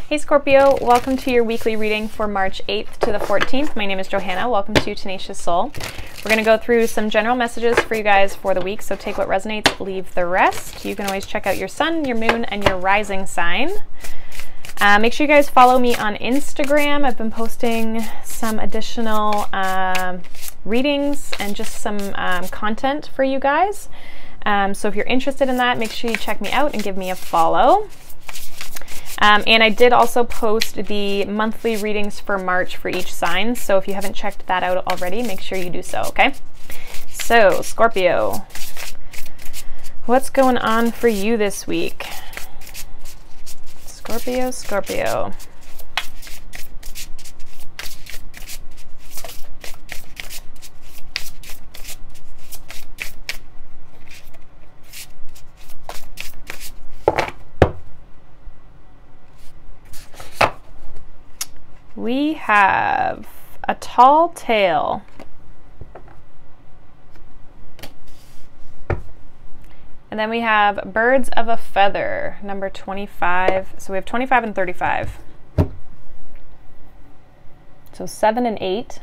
Hey Scorpio, welcome to your weekly reading for March 8th to the 14th. My name is Johanna. Welcome to Tenacious Soul. We're going to go through some general messages for you guys for the week, so take what resonates, leave the rest. You can always check out your sun, your moon, and your rising sign. Make sure you guys follow me on Instagram. I've been posting some additional readings and just some content for you guys. So if you're interested in that, make sure you check me out and give me a follow. And I did also post the monthly readings for March for each sign, so if you haven't checked that out already, make sure you do so, okay? So, Scorpio, what's going on for you this week? Scorpio, Scorpio. We have a tall tale. And then we have birds of a feather, number 25. So we have 25 and 35. So 7 and 8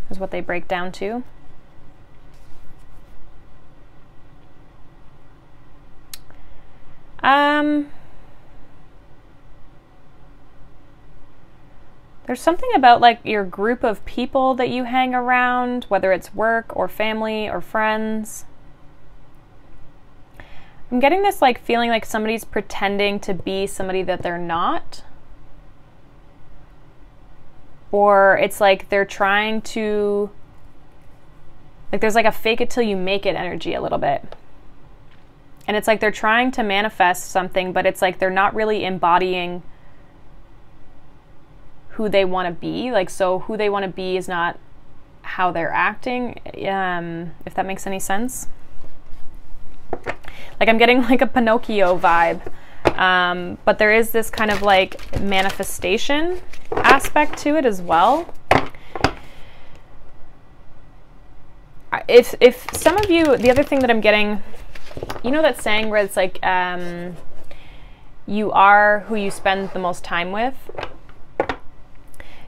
is what they break down to. There's something about like your group of people that you hang around, whether it's work or family or friends. I'm getting this like feeling like somebody's pretending to be somebody that they're not. Or it's like they're trying to, like there's like a fake it till you make it energy a little bit. And it's like they're trying to manifest something, but it's like they're not really embodying who they want to be. Like, so who they want to be is not how they're acting, if that makes any sense. Like I'm getting like a Pinocchio vibe, but there is this kind of like manifestation aspect to it as well. If some of you, the other thing that I'm getting, you know that saying where it's like, you are who you spend the most time with?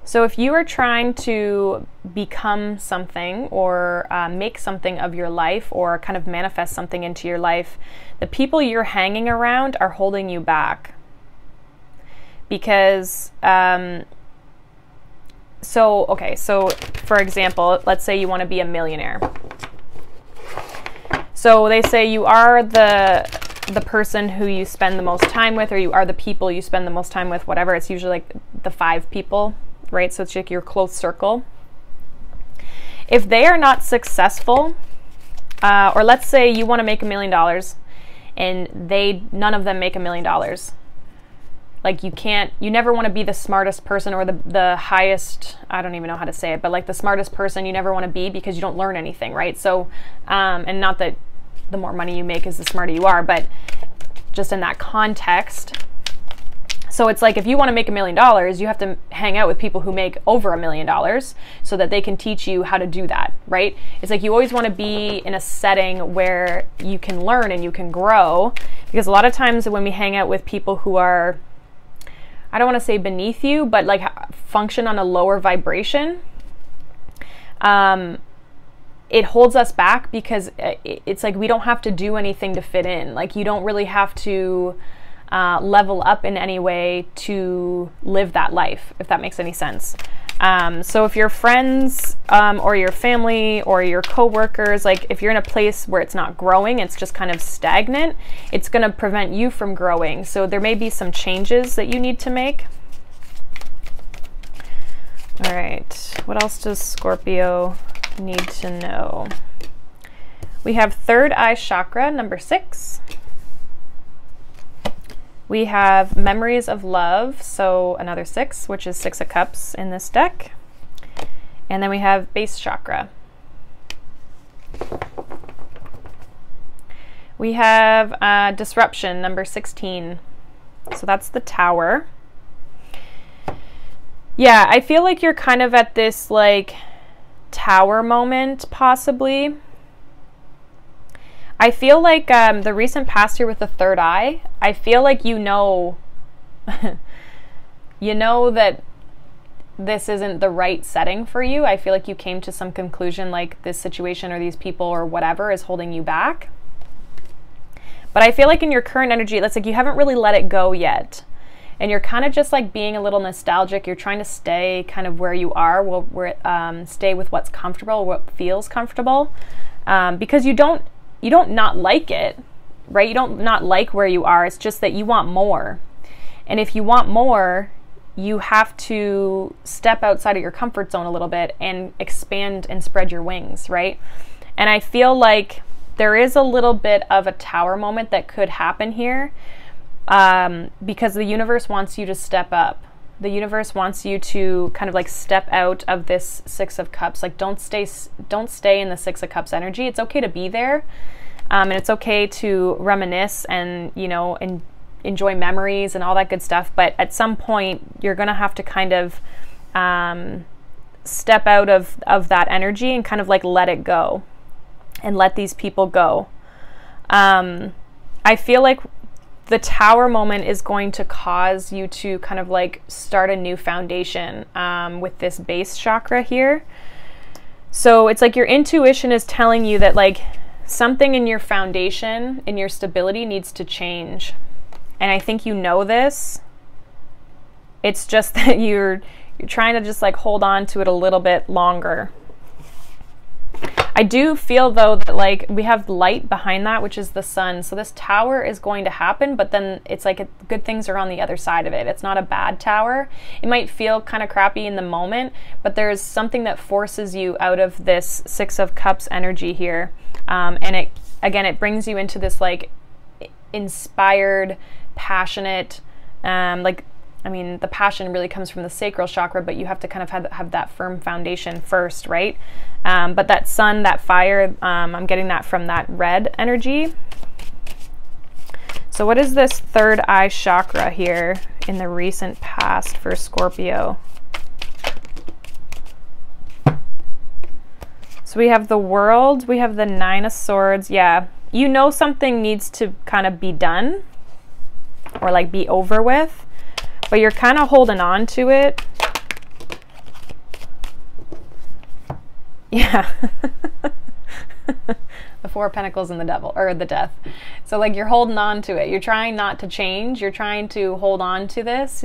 So if you are trying to become something or make something of your life or kind of manifest something into your life, the people you're hanging around are holding you back. Because, so for example, let's say you want to be a millionaire. So they say you are the person who you spend the most time with, or you are the people you spend the most time with, whatever. It's usually like the 5 people. Right? So it's like your close circle. If they are not successful, or let's say you want to make $1 million and none of them make $1 million. Like you never want to be the smartest person or the highest, I don't even know how to say it, but like the smartest person you never want to be because you don't learn anything, right? So, and not that the more money you make is the smarter you are, but just in that context. So it's like if you want to make $1 million, you have to hang out with people who make over $1 million so that they can teach you how to do that, right? It's like you always want to be in a setting where you can learn and you can grow, because a lot of times when we hang out with people who are, I don't want to say beneath you, but like function on a lower vibration, it holds us back because it's like we don't have to do anything to fit in. Like you don't really have to level up in any way to live that life, if that makes any sense. So if your friends or your family or your co-workers, like if you're in a place where it's not growing, it's just kind of stagnant, it's going to prevent you from growing. So there may be some changes that you need to make. All right, what else does Scorpio need to know? We have third eye chakra, number 6. We have memories of love, so another 6, which is 6 of cups in this deck. And then we have base chakra. We have disruption, number 16. So that's the tower. Yeah, I feel like you're kind of at this like tower moment, possibly. I feel like the recent past here with the third eye, I feel like you know You know that this isn't the right setting for you. I feel like you came to some conclusion, like this situation or these people or whatever is holding you back. But I feel like in your current energy, it's like you haven't really let it go yet. And you're kind of just like being a little nostalgic. You're trying to stay kind of where you are, stay with what's comfortable, what feels comfortable. Because you don't not like it, right? You don't not like where you are. It's just that you want more. And if you want more, you have to step outside of your comfort zone a little bit and expand and spread your wings, right? And I feel like there is a little bit of a tower moment that could happen here, because the universe wants you to step up. The universe wants you to kind of like step out of this Six of Cups. Like don't stay in the Six of Cups energy. It's okay to be there, and it's okay to reminisce and, you know, and enjoy memories and all that good stuff, but at some point you're gonna have to kind of step out of that energy and kind of like let it go and let these people go. I feel like the tower moment is going to cause you to kind of like start a new foundation with this base chakra here. So it's like your intuition is telling you that like something in your foundation, in your stability, needs to change. And I think you know this. It's just that you're trying to just like hold on to it a little bit longer. I do feel though that like we have light behind that, which is the sun. So this tower is going to happen, but then it's like good things are on the other side of it. It's not a bad tower. It might feel kind of crappy in the moment, but there's something that forces you out of this Six of Cups energy here. And it brings you into this like inspired, passionate, the passion really comes from the sacral chakra, but you have to kind of have that firm foundation first, right? But that sun, that fire, I'm getting that from that red energy. So what is this third eye chakra here in the recent past for Scorpio? So we have the World, we have the Nine of Swords. Yeah, you know something needs to kind of be done or like be over with, but you're kind of holding on to it. Yeah. The Four of Pentacles and the Devil, or the Death. So like you're holding on to it. You're trying not to change. You're trying to hold on to this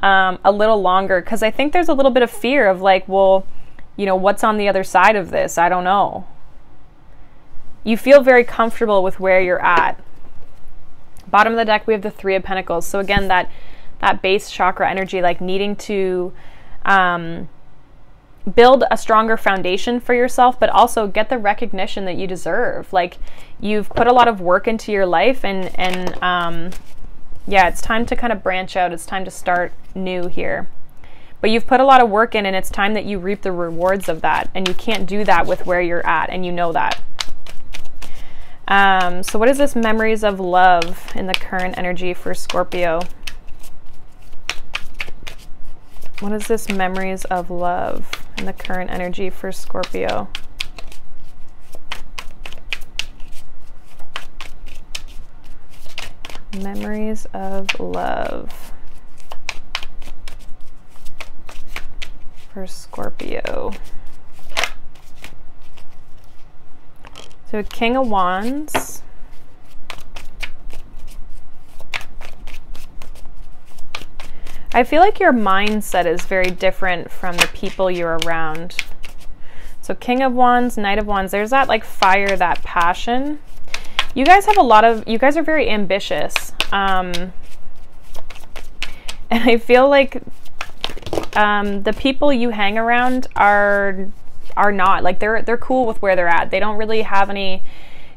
a little longer, because I think there's a little bit of fear of like, well, you know, what's on the other side of this? I don't know. You feel very comfortable with where you're at. Bottom of the deck, we have the Three of Pentacles. So again, that base chakra energy, like needing to build a stronger foundation for yourself, but also get the recognition that you deserve. Like you've put a lot of work into your life, and yeah, it's time to kind of branch out. It's time to start new here. But you've put a lot of work in, and it's time that you reap the rewards of that. And you can't do that with where you're at, and you know that. So what is this memories of love in the current energy for Scorpio? What is this memories of love in the current energy for Scorpio? Memories of love for Scorpio. So King of Wands. I feel like your mindset is very different from the people you're around. So King of Wands, Knight of Wands, there's that like fire, that passion. You guys have you guys are very ambitious. And I feel like the people you hang around are not, like they're cool with where they're at. They don't really have any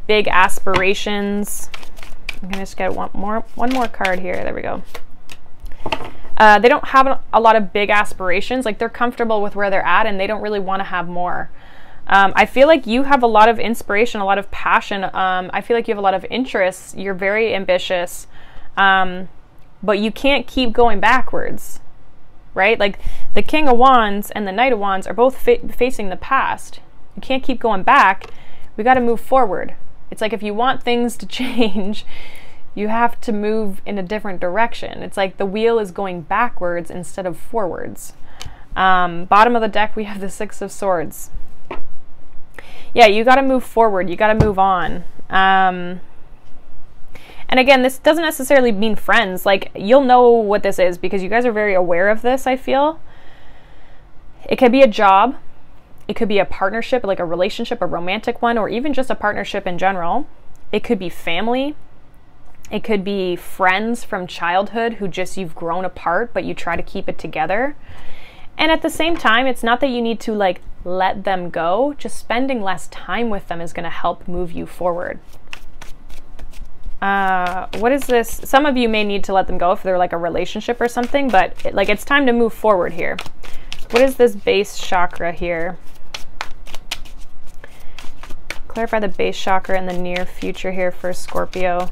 big aspirations. I'm gonna just get one more card here. There we go. They don't have a lot of big aspirations. Like they're comfortable with where they're at, and they don't really want to have more. I feel like you have a lot of inspiration, a lot of passion. I feel like you have a lot of interests. You're very ambitious, but you can't keep going backwards, right? Like the King of Wands and the Knight of Wands are both facing the past. You can't keep going back. We got to move forward. It's like if you want things to change, You have to move in a different direction. It's like the wheel is going backwards instead of forwards. Bottom of the deck, we have the Six of Swords. Yeah, you got to move forward. You got to move on. And again, this doesn't necessarily mean friends. Like, you'll know what this is because you guys are very aware of this, I feel. It could be a job. It could be a partnership, like a relationship, a romantic one, or even just a partnership in general. It could be family. It could be friends from childhood who just you've grown apart, but you try to keep it together. And at the same time, it's not that you need to like let them go. Just spending less time with them is going to help move you forward. What is this? Some of you may need to let them go if they're like a relationship or something, but it's time to move forward here. What is this base chakra here? Clarify the base chakra in the near future here for Scorpio.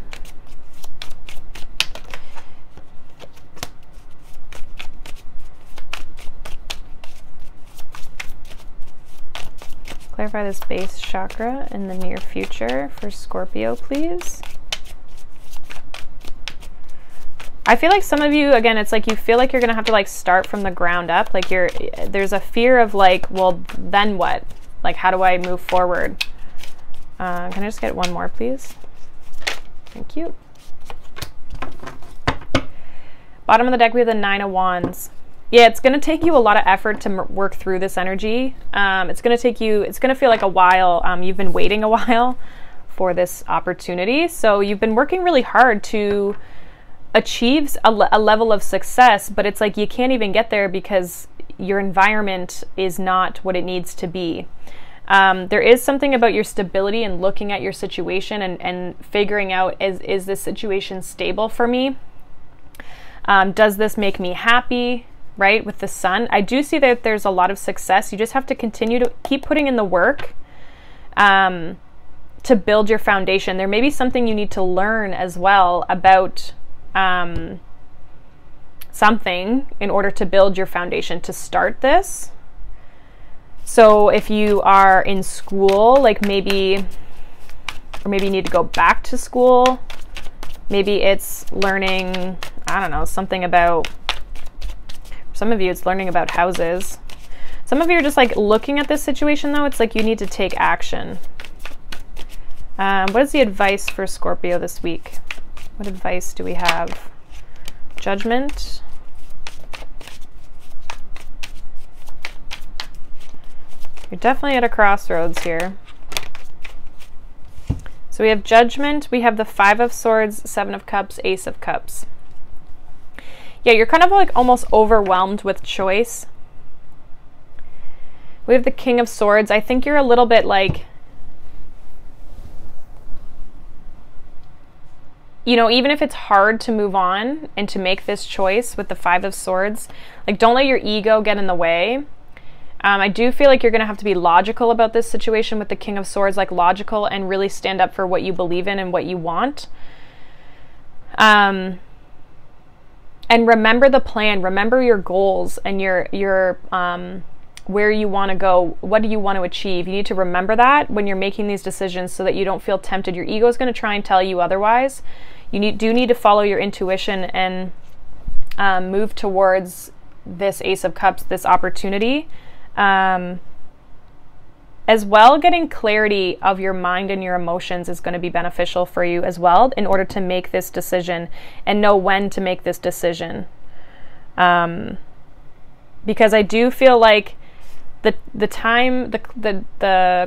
Clarify this base chakra in the near future for Scorpio, please. I feel like some of you, again, it's like you feel like you're going to have to like start from the ground up. Like there's a fear of like, well, then what? Like, how do I move forward? Can I just get one more, please? Thank you. Bottom of the deck, we have the Nine of Wands. Yeah, it's going to take you a lot of effort to work through this energy. It's going to take you, it's going to feel like a while. You've been waiting a while for this opportunity. So you've been working really hard to achieve a level of success, but it's like you can't even get there because your environment is not what it needs to be. There is something about your stability and looking at your situation and figuring out, is this situation stable for me? Does this make me happy? Right, with the Sun, I do see that there's a lot of success. You just have to continue to keep putting in the work to build your foundation. There may be something you need to learn as well about something in order to build your foundation to start this. So if you are in school, like maybe you need to go back to school. Maybe it's learning, I don't know, something about, some of you it's learning about houses. Some of you are just like looking at this situation though. It's like you need to take action. What is the advice for Scorpio this week? What advice do we have? Judgment. You're definitely at a crossroads here. So we have Judgment, we have the Five of Swords, Seven of Cups, Ace of Cups. Yeah, you're kind of like almost overwhelmed with choice. We have the King of Swords. I think you're a little bit like, you know, even if it's hard to move on and to make this choice with the Five of Swords, like don't let your ego get in the way. I do feel like you're going to have to be logical about this situation with the King of Swords, like logical and really stand up for what you believe in and what you want. And remember the plan, remember your goals and your where you want to go, what do you want to achieve. You need to remember that when you're making these decisions so that you don't feel tempted. Your ego is going to try and tell you otherwise. You do need to follow your intuition and move towards this Ace of Cups, this opportunity. As well, getting clarity of your mind and your emotions is going to be beneficial for you as well in order to make this decision and know when to make this decision. Because I do feel like the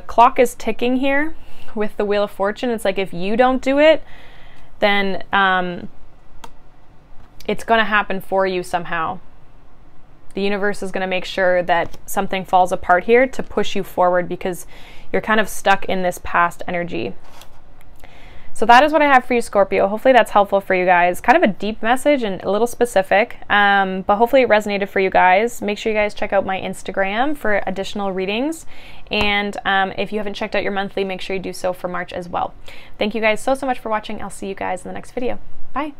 clock is ticking here with the Wheel of Fortune. It's like if you don't do it, then it's going to happen for you somehow. The universe is going to make sure that something falls apart here to push you forward because you're kind of stuck in this past energy. So that is what I have for you, Scorpio. Hopefully that's helpful for you guys. Kind of a deep message and a little specific, but hopefully it resonated for you guys. Make sure you guys check out my Instagram for additional readings. And if you haven't checked out your monthly, make sure you do so for March as well. Thank you guys so much for watching. I'll see you guys in the next video. Bye.